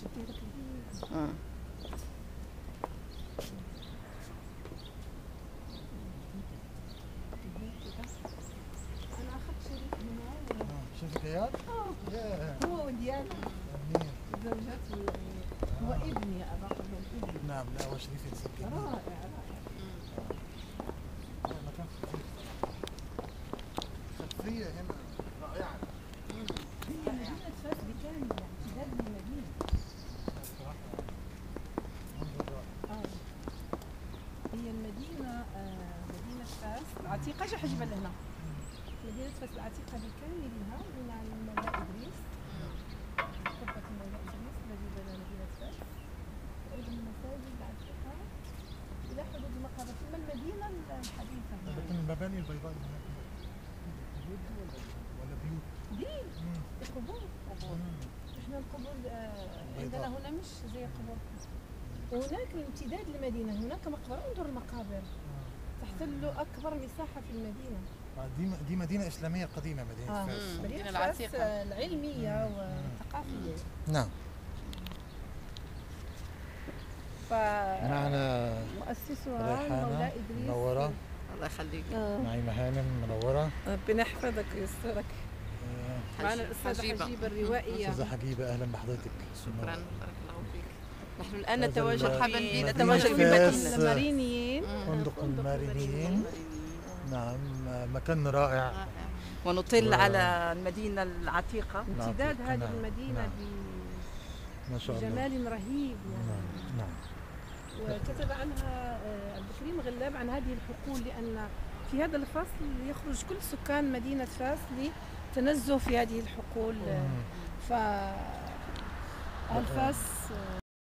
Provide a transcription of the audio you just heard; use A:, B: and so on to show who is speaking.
A: انا اخذت شريك من هون.
B: شريك عيال؟
A: هو وديانا زوجته. هو ابني ابغى ابني.
B: نعم. لا هو شريف ينسب جميل.
A: رائع.
B: مكان خلفية هنا رائعة.
A: هي مدينة فاس بكامل، يعني امتداد للمدينة.
B: صراحة منظر رائع.
A: هي المدينة مدينة فاس العتيقة. اجي حجبة لهنا. مدينة فاس العتيقة بكاملها من المولى إدريس. قبة المولى إدريس الذي بنى مدينة فاس. وأيضا المساجد العتيقة إلى حدود المقابر. ثم المدينة الحديثة.
B: لكن المباني البيضاء اللي هناك قبور ولا بيوت؟
A: دي قبور. احنا القبور عندنا هنا مش زي قبوركم. وهناك امتداد للمدينة، هناك مقبرة. انظر المقابر تحتل أكبر مساحة في المدينة.
B: دي مدينة إسلامية قديمة، مدينة فاس.
A: مدينة فاس العلمية والثقافية.
B: نعم. معنا
A: مؤسسها المولى إدريس.
B: منورة.
C: الله يخليك.
B: نعيمة هانم منورة.
A: ربنا يحفظك ويسترك. معنا الأستاذة حجيبة الروائية.
B: أستاذة حجيبة أهلا بحضرتك.
C: شكرا، بارك الله فيك.
A: نحن الآن
C: نتواجد
A: في مدينة المارينيين.
B: فندق المارينيين. نعم، مكان رائع.
C: ونطل على المدينة العتيقة.
A: امتداد هذه المدينة
B: ما شاء الله
A: بجمال رهيب يعني.
B: نعم.
A: وكتب عنها عبد الكريم غلاب عن هذه الحقول، لأن في هذا الفصل يخرج كل سكان مدينة فاس لتنزه في هذه الحقول. فأهل فاس